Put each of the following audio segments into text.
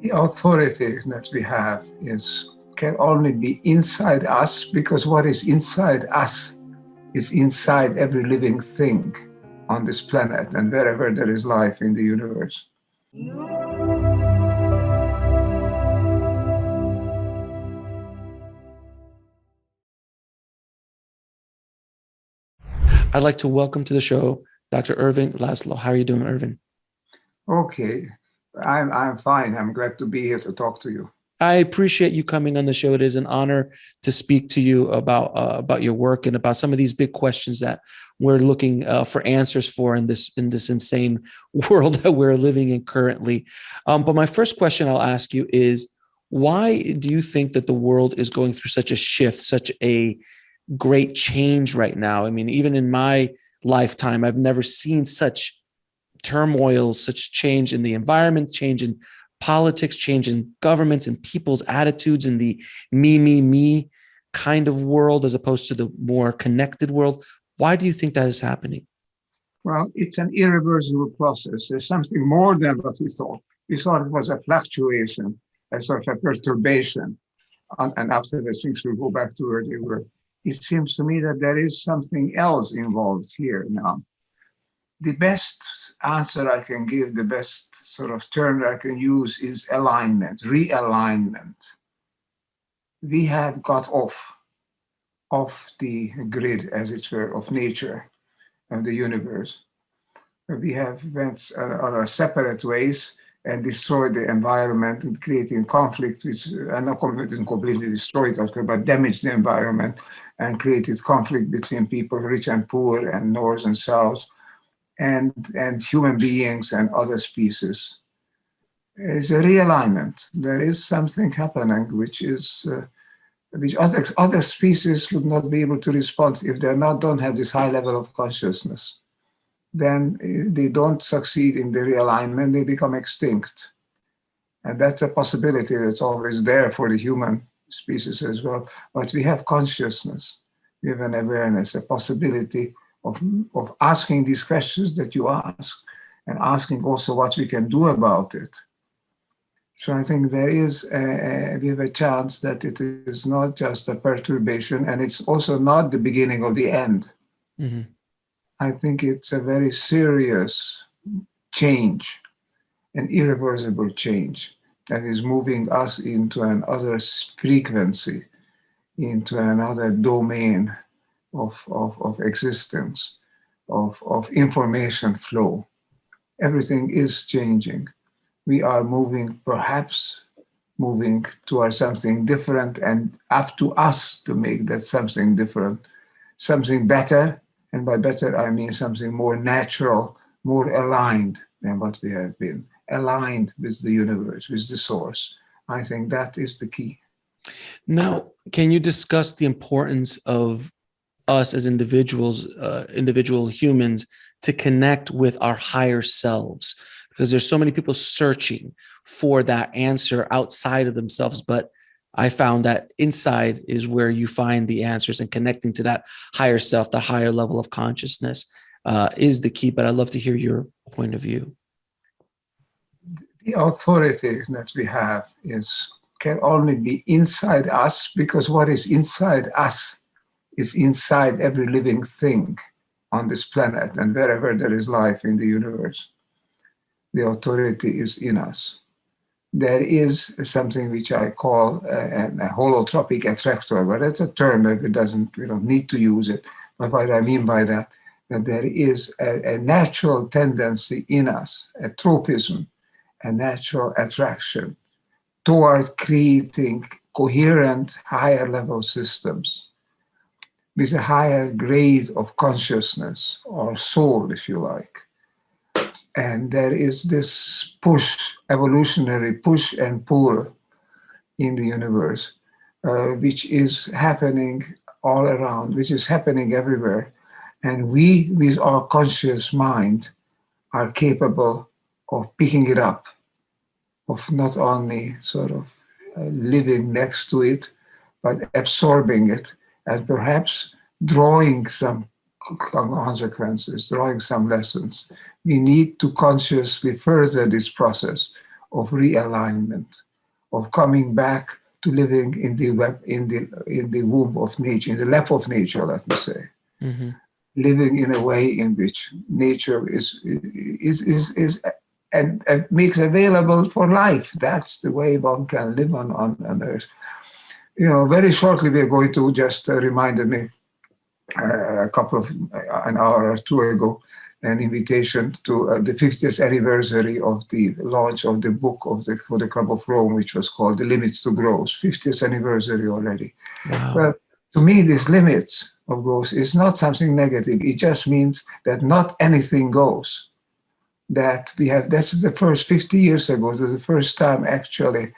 The authority that we have can only be inside us, because what is inside us is inside every living thing on this planet and wherever there is life in the universe. I'd like to welcome to the show Dr. Ervin Laszlo. How are you doing, Ervin? Okay, I'm fine. I'm glad to be here to talk to you. I appreciate you coming on the show. It is an honor to speak to you about your work and about some of these big questions that we're looking for answers for in this insane world that we're living in currently. But my first question I'll ask you is, why do you think that the world is going through such a shift, such a great change right now? I mean, even in my lifetime, I've never seen such turmoil, such change in the environment, change in politics, change in governments and people's attitudes in the me kind of world as opposed to the more connected world. Why do you think that is happening? Well, it's an irreversible process. There's something more than what we thought. We thought it was a fluctuation, a sort of a perturbation, and after the things will go back to where they were. It seems to me that there is something else involved here now. The best answer I can give, the best sort of term I can use is alignment, realignment. We have got off the grid, as it were, of nature, of the universe. We have went on our separate ways and destroyed the environment and creating conflict, which not completely destroyed it, but damaged the environment and created conflict between people, rich and poor, and north and south, and human beings and other species. It's a realignment. There is something happening which other species would not be able to respond if they don't have this high level of consciousness. Then they don't succeed in the realignment, they become extinct. And that's a possibility that's always there for the human species as well. But we have consciousness, we have an awareness, a possibility of asking these questions that you ask, and asking also what we can do about it. So I think we have a chance that it is not just a perturbation, and it's also not the beginning of the end. Mm-hmm. I think it's a very serious change, an irreversible change that is moving us into another frequency, into another domain of existence, of information flow. Everything is changing. We are perhaps moving towards something different, and up to us to make that something different, something better. And by better, I mean something more natural, more aligned than what we have been, aligned with the universe, with the source. I think that is the key. Now, can you discuss the importance of us as individuals, individual humans, to connect with our higher selves? Because there's so many people searching for that answer outside of themselves, but I found that inside is where you find the answers, and connecting to that higher self, the higher level of consciousness is the key. But I'd love to hear your point of view. The authority that we have can only be inside us, because what is inside us is inside every living thing on this planet and wherever there is life in the universe. The authority is in us. There is something which I call a holotropic attractor, but that's a term that we don't need to use it. But what I mean by that there is a natural tendency in us, a tropism, a natural attraction toward creating coherent, higher level systems with a higher grade of consciousness or soul, if you like. And there is this evolutionary push and pull in the universe, which is happening all around, which is happening everywhere. And we, with our conscious mind, are capable of picking it up, of not only sort of living next to it, but absorbing it, and perhaps drawing some consequences, drawing some lessons. We need to consciously further this process of realignment, of coming back to living in the womb of nature, in the lap of nature, let me say, living in a way in which nature is and makes available for life. That's the way one can live on Earth. Very shortly we're going to just reminded me an hour or two ago, an invitation to the 50th anniversary of the launch of the book for the Club of Rome, which was called The Limits to Growth. 50th anniversary already. Wow. Well, to me, this limits of growth is not something negative. It just means that not anything goes. That's the first 50 years ago, the first time actually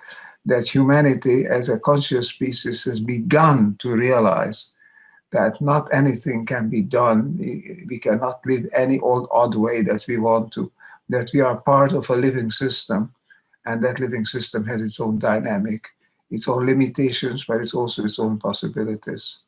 that humanity as a conscious species has begun to realize that not anything can be done. We cannot live any odd way that we want to, that we are part of a living system, and that living system has its own dynamic, its own limitations, but it's also its own possibilities.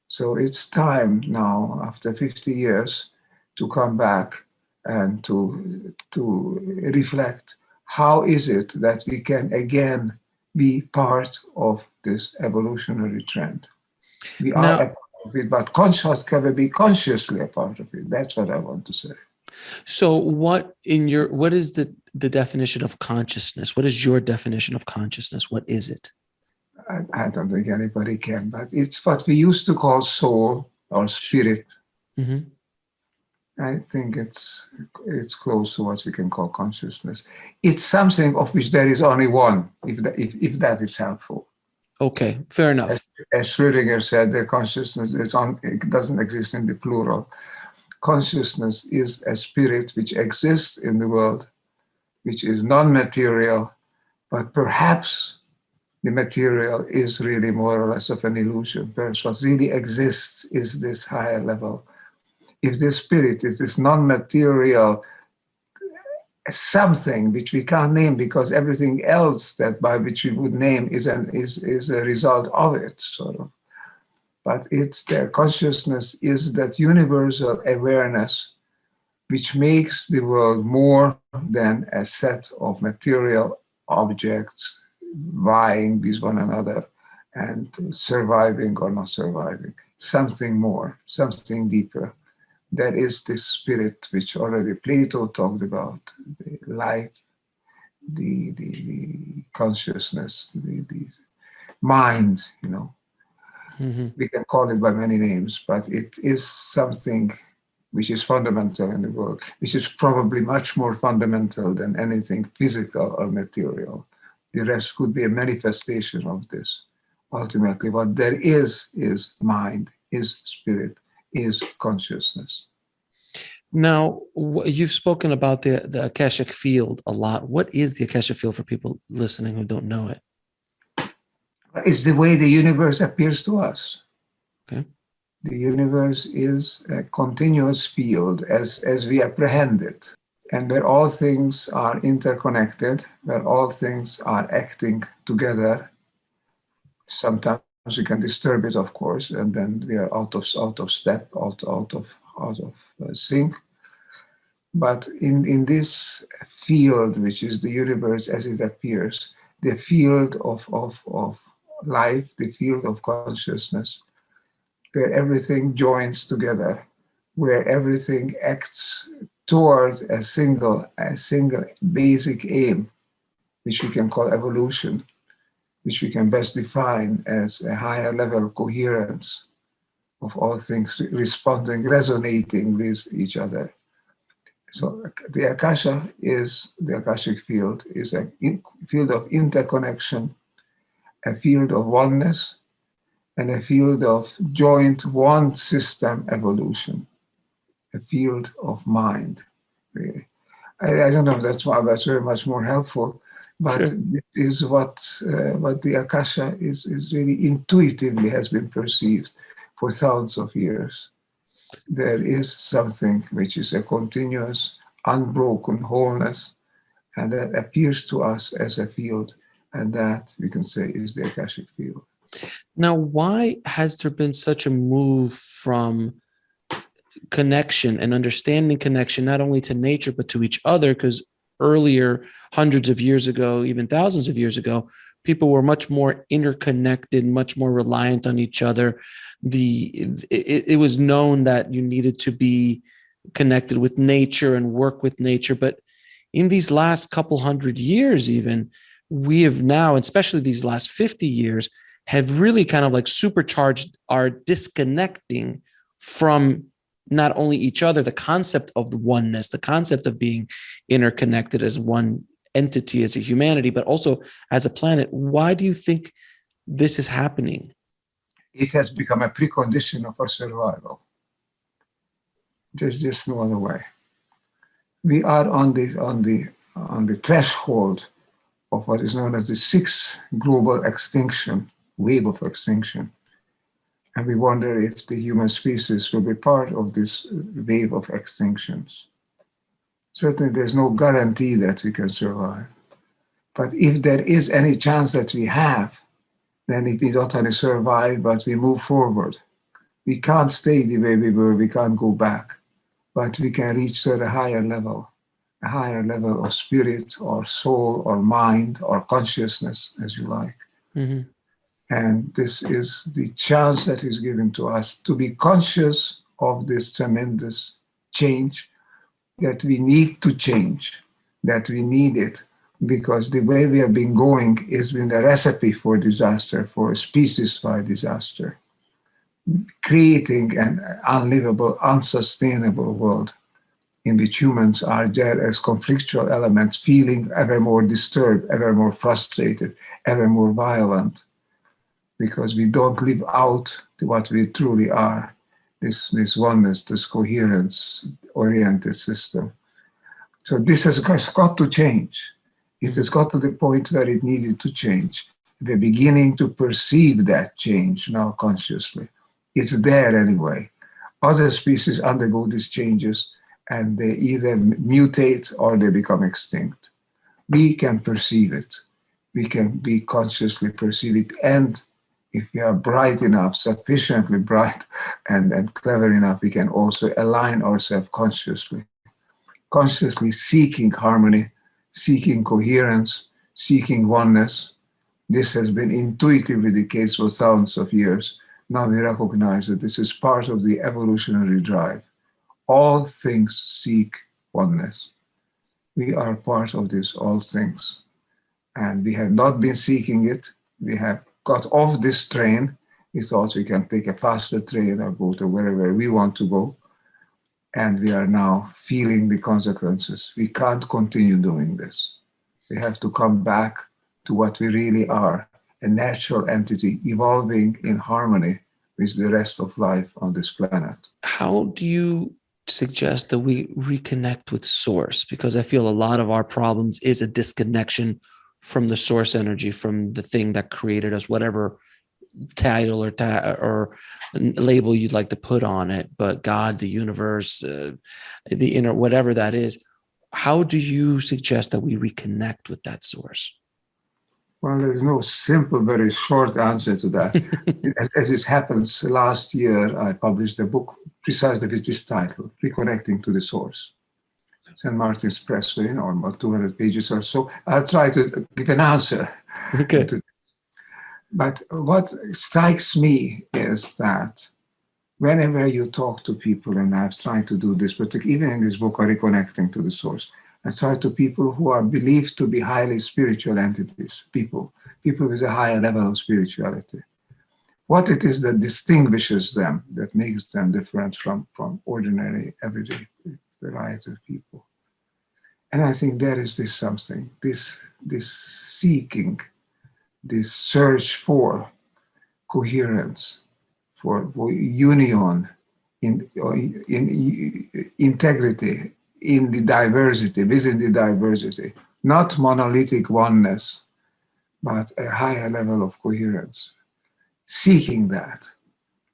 So it's time now, after 50 years, to come back and to reflect, how is it that we can again be part of this evolutionary trend? We are a part of it, but can we be consciously a part of it? That's what I want to say. So what is the definition of consciousness? What is your definition of consciousness? What is it? I don't think anybody can, but it's what we used to call soul or spirit. Mm-hmm. I think it's close to what we can call consciousness. It's something of which there is only one, if that is helpful. Okay, fair enough. As Schrödinger said, the consciousness it doesn't exist in the plural. Consciousness is a spirit which exists in the world, which is non-material, but perhaps the material is really more or less of an illusion. Perhaps what really exists is this higher level. If this spirit is this non-material something which we can't name, because everything else that by which we would name is a result of it, sort of. But it's their consciousness is that universal awareness which makes the world more than a set of material objects vying with one another and surviving or not surviving. Something more, something deeper. That is the spirit which already Plato talked about, the life, the consciousness, the mind, Mm-hmm. We can call it by many names, but it is something which is fundamental in the world, which is probably much more fundamental than anything physical or material. The rest could be a manifestation of this. Ultimately, what there is mind, is spirit, is consciousness. Now, you've spoken about the Akashic field a lot. What is the Akashic field for people listening who don't know it? It's the way the universe appears to us. Okay. The universe is a continuous field as we apprehend it, and where all things are interconnected, where all things are acting together. Sometimes we can disturb it, of course, and then we are out of step, out of sync. But in this field, which is the universe as it appears, the field of life, the field of consciousness, where everything joins together, where everything acts toward a single basic aim, which we can call evolution, which we can best define as a higher level of coherence of all things responding, resonating with each other. So the Akashic field is a field of interconnection, a field of oneness, and a field of joint one system evolution, a field of mind, really. I don't know if that's very much more helpful, but sure. This is what the Akasha is really intuitively has been perceived for thousands of years. There is something which is a continuous, unbroken wholeness, and that appears to us as a field, and that we can say is the Akashic field. Now, why has there been such a move from connection and understanding connection, not only to nature, but to each other? Because earlier, hundreds of years ago, even thousands of years ago, people were much more interconnected, much more reliant on each other. It was known that you needed to be connected with nature and work with nature. But in these last couple hundred years, even, we have now, especially these last 50 years, have really kind of like supercharged our disconnecting from not only each other, the concept of the oneness, the concept of being interconnected as one entity, as a humanity, but also as a planet. Why do you think this is happening? It has become a precondition of our survival. There's just no other way. We are on the threshold of what is known as the sixth global extinction, wave of extinction. And we wonder if the human species will be part of this wave of extinctions. Certainly there's no guarantee that we can survive. But if there is any chance that we have, then we not only survive, but we move forward. We can't stay the way we were, we can't go back, but we can reach to a higher level of spirit or soul or mind or consciousness, as you like. Mm-hmm. And this is the chance that is given to us to be conscious of this tremendous change, that we need to change, that we need it, because the way we have been going has been a recipe for disaster, for a species-wide disaster, creating an unlivable, unsustainable world in which humans are there as conflictual elements, feeling ever more disturbed, ever more frustrated, ever more violent, because we don't live out what we truly are, this oneness, this coherence-oriented system. So this has got to change. It has got to the point where it needed to change. We're beginning to perceive that change now consciously. It's there anyway. Other species undergo these changes and they either mutate or they become extinct. We can perceive it. We can be consciously perceive it. And if we are bright enough, sufficiently bright and clever enough, we can also align ourselves consciously seeking harmony, seeking coherence, seeking oneness. This has been intuitively the case for thousands of years. Now we recognize that this is part of the evolutionary drive. All things seek oneness. We are part of this, all things. And we have not been seeking it. We have got off this train. We thought we can take a faster train or go to wherever we want to go. And we are now feeling the consequences. We can't continue doing this. We have to come back to what we really are, a natural entity evolving in harmony with the rest of life on this planet. How do you suggest that we reconnect with source? Because I feel a lot of our problems is a disconnection from the source energy, from the thing that created us, whatever title or label you'd like to put on it, but God, the universe, the inner, whatever that is. How do you suggest that we reconnect with that source? Well, there's no simple, very short answer to that. As it happens, last year I published a book precisely with this title, Reconnecting to the Source. St. Martin's Press, about 200 pages or so. I'll try to give an answer. Okay. But what strikes me is that whenever you talk to people, and I've tried to do this, but even in this book, Reconnecting to the Source, I talk to people who are believed to be highly spiritual entities, people with a higher level of spirituality. What it is that distinguishes them, that makes them different from ordinary, everyday variety of people. And I think there is this something, this seeking, this search for coherence, for union, in integrity, in the diversity, within the diversity, not monolithic oneness, but a higher level of coherence. Seeking that.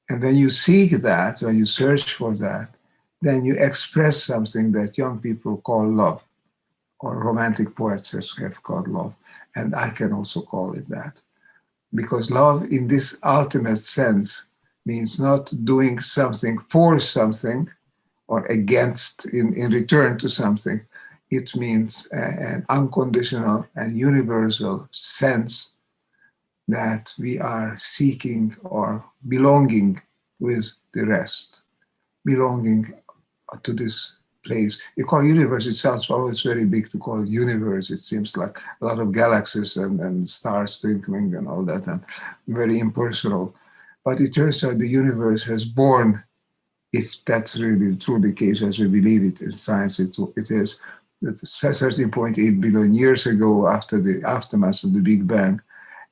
And when you seek that, when you search for that, then you express something that young people call love, or romantic poets have called love. And I can also call it that. Because love in this ultimate sense means not doing something for something or against in return to something. It means an unconditional and universal sense that we are seeking or belonging with the rest, belonging to this place. You call universe itself always very big to call it universe. It seems like a lot of galaxies and stars twinkling and all that, and very impersonal. But it turns out the universe has born, if that's really truly the case as we believe it in science, it is, that 13.8 billion years ago after the aftermath of the Big Bang.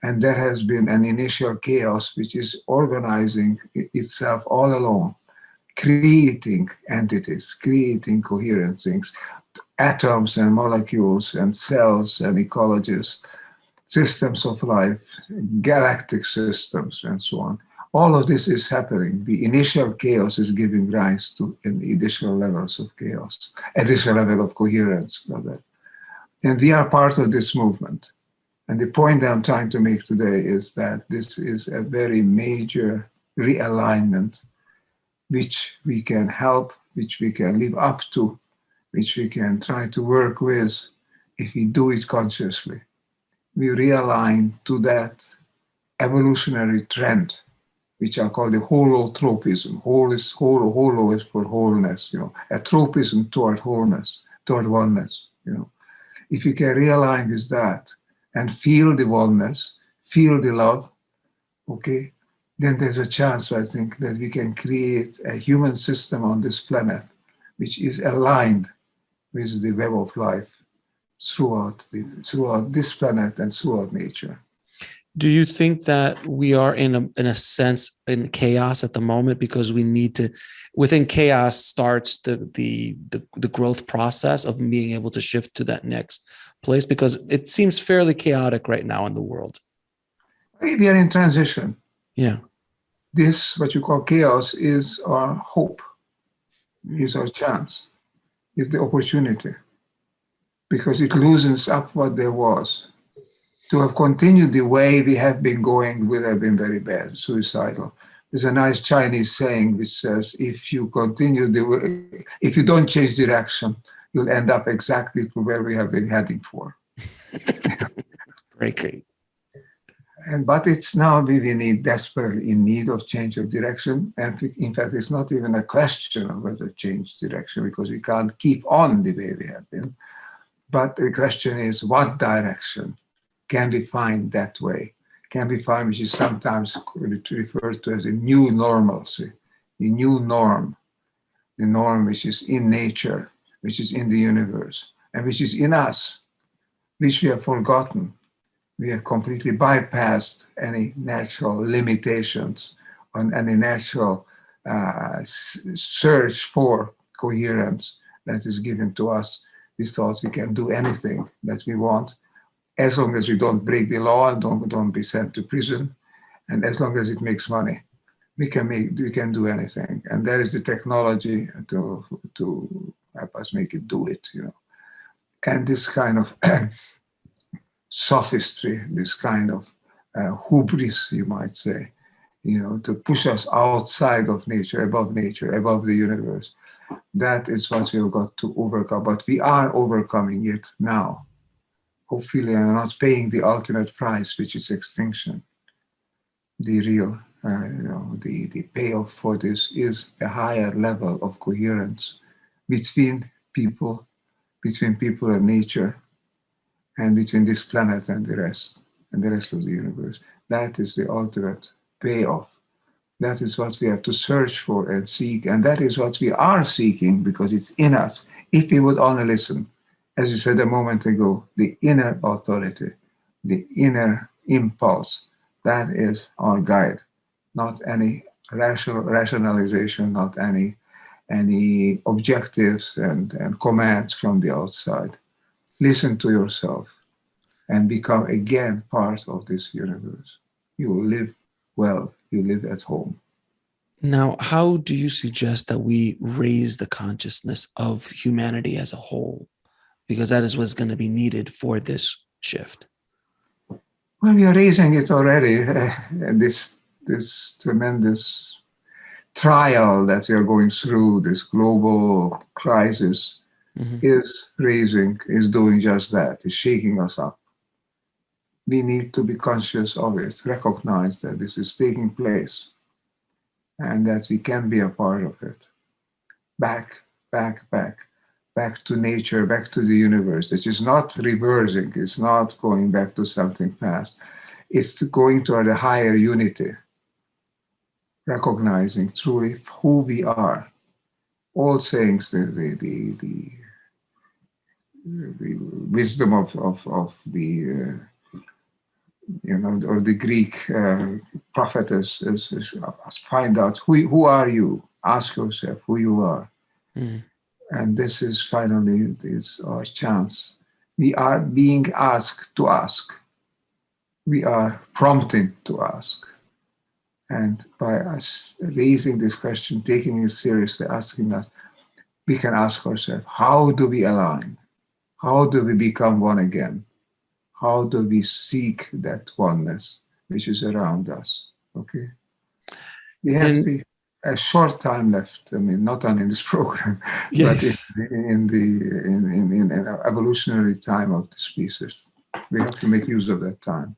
And there has been an initial chaos which is organizing itself all along, creating entities, creating coherent things, atoms and molecules and cells and ecologies, systems of life, galactic systems, and so on. All of this is happening. The initial chaos is giving rise to additional levels of chaos, additional level of coherence, rather. And we are part of this movement. And the point I'm trying to make today is that this is a very major realignment which we can help, which we can live up to, which we can try to work with if we do it consciously. We realign to that evolutionary trend, which are called the holotropism. Holo is for wholeness, a tropism toward wholeness, toward oneness. If you can realign with that and feel the oneness, feel the love, okay, then there's a chance, I think, that we can create a human system on this planet which is aligned with the web of life throughout this planet and throughout nature. Do you think that we are in a sense in chaos at the moment because we need to, within chaos starts the growth process of being able to shift to that next place, because it seems fairly chaotic right now in the world? We are in transition. Yeah. This, what you call chaos, is our hope, is our chance, is the opportunity, because it loosens up what there was. To have continued the way we have been going would have been very bad, suicidal. There's a nice Chinese saying which says, if you continue the way, if you don't change direction, you'll end up exactly to where we have been heading for. Great. But it's now we desperately in need of change of direction. And in fact, it's not even a question of whether change direction, because we can't keep on the way we have been. But the question is, what direction can we find that way? Can we find, which is sometimes referred to as a new normalcy, the new norm, the norm which is in nature, which is in the universe, and which is in us, which we have forgotten. We have completely bypassed any natural limitations on any natural search for coherence that is given to us. We thought we can do anything that we want, as long as we don't break the law and don't be sent to prison, and as long as it makes money, we can do anything. And there is the technology to help us make it do it, And this kind of sophistry, this kind of hubris, you might say, to push us outside of nature, above the universe. That is what we've got to overcome. But we are overcoming it now. Hopefully, I'm not paying the ultimate price, which is extinction. The real, the payoff for this is a higher level of coherence between people and nature, and between this planet and the rest of the universe. That is the ultimate payoff. That is what we have to search for and seek, and that is what we are seeking, because it's in us. If we would only listen, as you said a moment ago, the inner authority, the inner impulse, that is our guide, not any rationalization, not any objectives and commands from the outside. Listen to yourself and become again part of this universe. You will live well, you live at home. Now, how do you suggest that we raise the consciousness of humanity as a whole? Because that is what's going to be needed for this shift. Well, we are raising it already. This tremendous trial that we are going through, this global crisis, is raising, is doing just that, is shaking us up. We need to be conscious of it, recognize that this is taking place, and that we can be a part of it. Back, back, back, back to nature, back to the universe. This is not reversing, it's not going back to something past. It's going toward a higher unity, recognizing truly who we are. All sayings, the wisdom of the or the Greek prophetess is find out who are you. Ask yourself who you are, and this is finally our chance. We are being asked to ask. We are prompting to ask, and by us raising this question, taking it seriously, asking us, we can ask ourselves: how do we align? How do we become one again? How do we seek that oneness which is around us? Okay. We have a short time left. I mean, not only in this program, yes. but in the evolutionary time of the species. We have to make use of that time.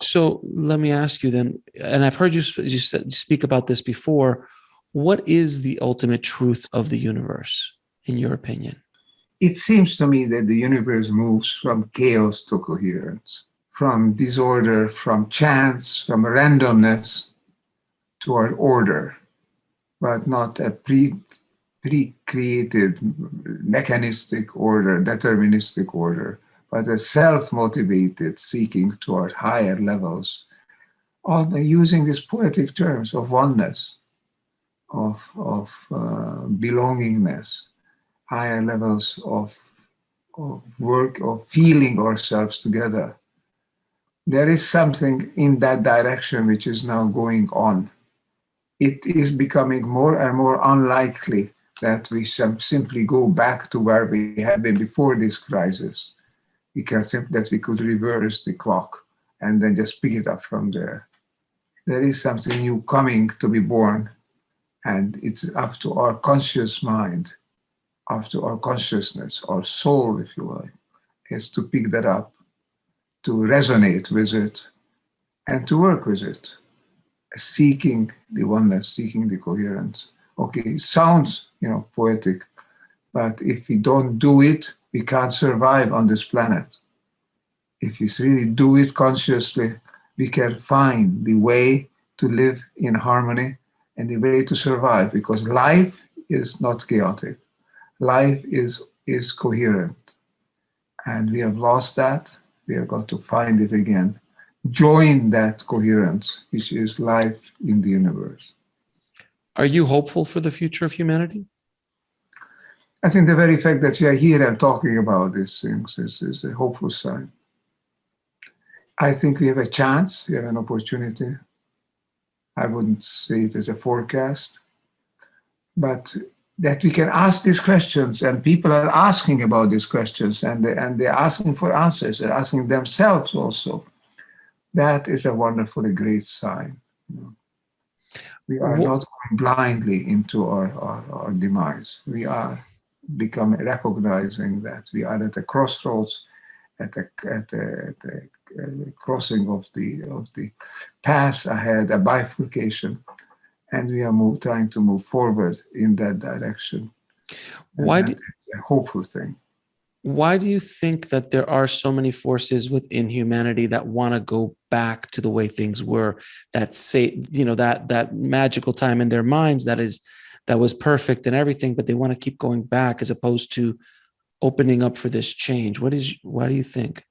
So let me ask you then, and I've heard you speak about this before. What is the ultimate truth of the universe, in your opinion? It seems to me that the universe moves from chaos to coherence, from disorder, from chance, from randomness toward order, but not a pre-created mechanistic order, deterministic order, but a self-motivated seeking toward higher levels, of using these poetic terms of oneness, of belongingness, higher levels of work, of feeling ourselves together. There is something in that direction which is now going on. It is becoming more and more unlikely that we simply go back to where we had been before this crisis, because that we could reverse the clock and then just pick it up from there. There is something new coming to be born, and it's up to our conscious mind, up to our consciousness, our soul, if you like, is to pick that up, to resonate with it, and to work with it, seeking the oneness, seeking the coherence. Okay, it sounds, poetic, but if we don't do it, we can't survive on this planet. If we really do it consciously, we can find the way to live in harmony and the way to survive, because life is not chaotic. Life is coherent, and we have lost that. We have got to find it again. Join that coherence, which is life in the universe. Are you hopeful for the future of humanity? I think the very fact that we are here and talking about these things is a hopeful sign. I think we have a chance, we have an opportunity. I wouldn't say it as a forecast, but that we can ask these questions, and people are asking about these questions, and they're asking for answers, they're asking themselves also. That is a wonderfully great sign. We are not going blindly into our demise. We are recognizing that we are at a crossroads, at a crossing of the path ahead, a bifurcation, and we are trying to move forward in that direction. Why is a hopeful thing. Why do you think that there are so many forces within humanity that want to go back to the way things were, that magical time in their minds that was perfect and everything, but they want to keep going back as opposed to opening up for this change? Why do you think?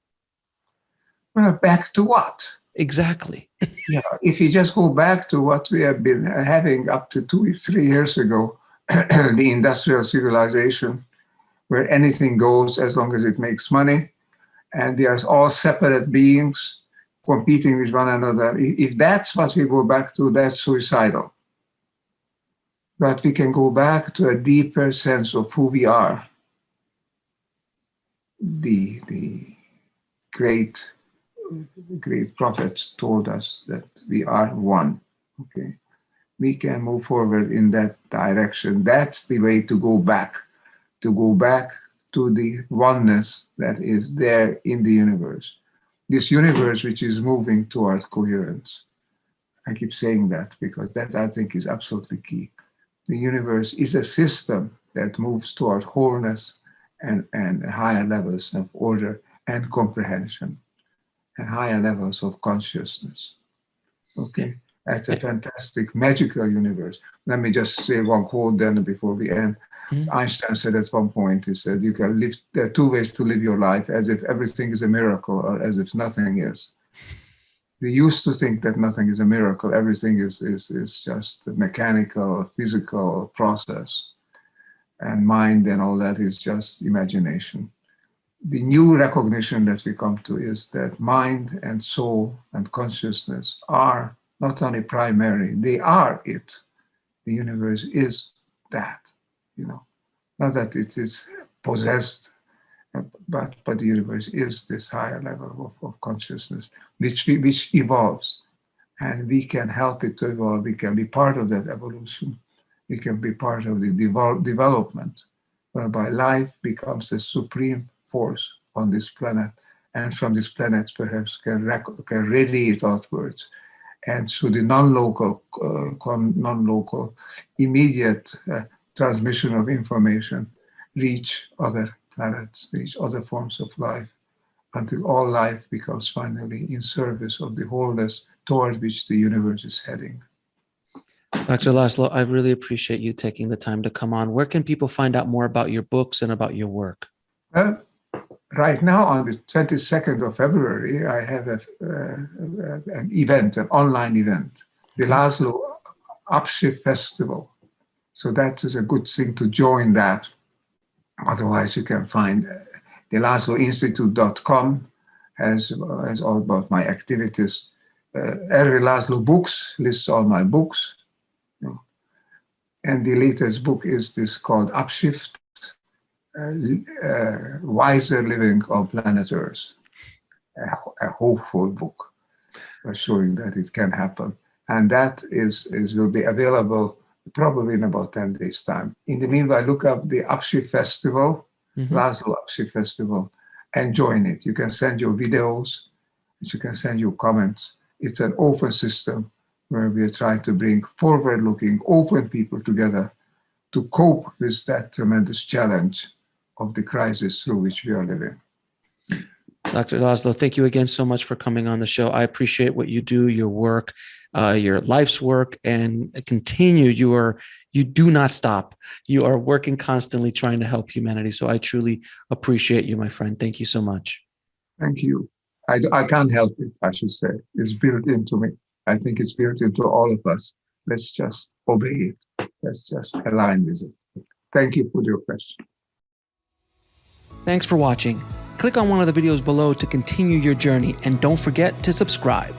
Well, back to what? Exactly. Yeah, if you just go back to what we have been having up to 2-3 years ago, the industrial civilization, where anything goes as long as it makes money, and we are all separate beings competing with one another. If that's what we go back to, that's suicidal. But we can go back to a deeper sense of who we are. The great prophets told us that we are one. Okay, we can move forward in that direction. That's the way to go back to go back to the oneness that is there in the universe. This universe which is moving toward coherence. I keep saying that because that I think is absolutely key. The universe is a system that moves toward wholeness and higher levels of order and comprehension and higher levels of consciousness. Okay, that's a fantastic, magical universe. Let me just say one quote then before we end. Einstein said at one point, he said, you can live, there are two ways to live your life, as if everything is a miracle or as if nothing is. We used to think that nothing is a miracle, everything is just a mechanical, physical process. And mind and all that is just imagination. The new recognition that we come to is that mind and soul and consciousness are not only primary, they are it. The universe is that, not that it is possessed, but the universe is this higher level of consciousness, which evolves, and we can help it to evolve. We can be part of that evolution. We can be part of the development, whereby life becomes a supreme force on this planet, and from this planet perhaps can radiate outwards, and through the non-local, immediate transmission of information, reach other planets, reach other forms of life, until all life becomes finally in service of the wholeness toward which the universe is heading. Dr. Laszlo, I really appreciate you taking the time to come on. Where can people find out more about your books and about your work? Well, right now on the 22nd of February, I have an event, an online event, the Laszlo Upshift Festival. So that is a good thing to join that. Otherwise, you can find the LaszloInstitute.com has all about my activities. Erwin Laszlo Books lists all my books. And the latest book is this called Upshift, Wiser Living on Planet Earth. A hopeful book showing that it can happen. And that will be available probably in about 10 days' time. In the meanwhile, look up the Upshift Festival, Laszlo Upshift Festival, and join it. You can send your videos, you can send your comments. It's an open system where we are trying to bring forward-looking, open people together to cope with that tremendous challenge of the crisis through which we are living. Dr. Laszlo, thank you again so much for coming on the show. I appreciate what you do, your work, your life's work, and continue. You do not stop. You are working constantly trying to help humanity. So I truly appreciate you, my friend. Thank you so much. Thank you. I can't help it, I should say. It's built into me. I think it's built into all of us. Let's just obey it. Let's just align with it. Thank you for your question. Thanks for watching. Click on one of the videos below to continue your journey, and don't forget to subscribe.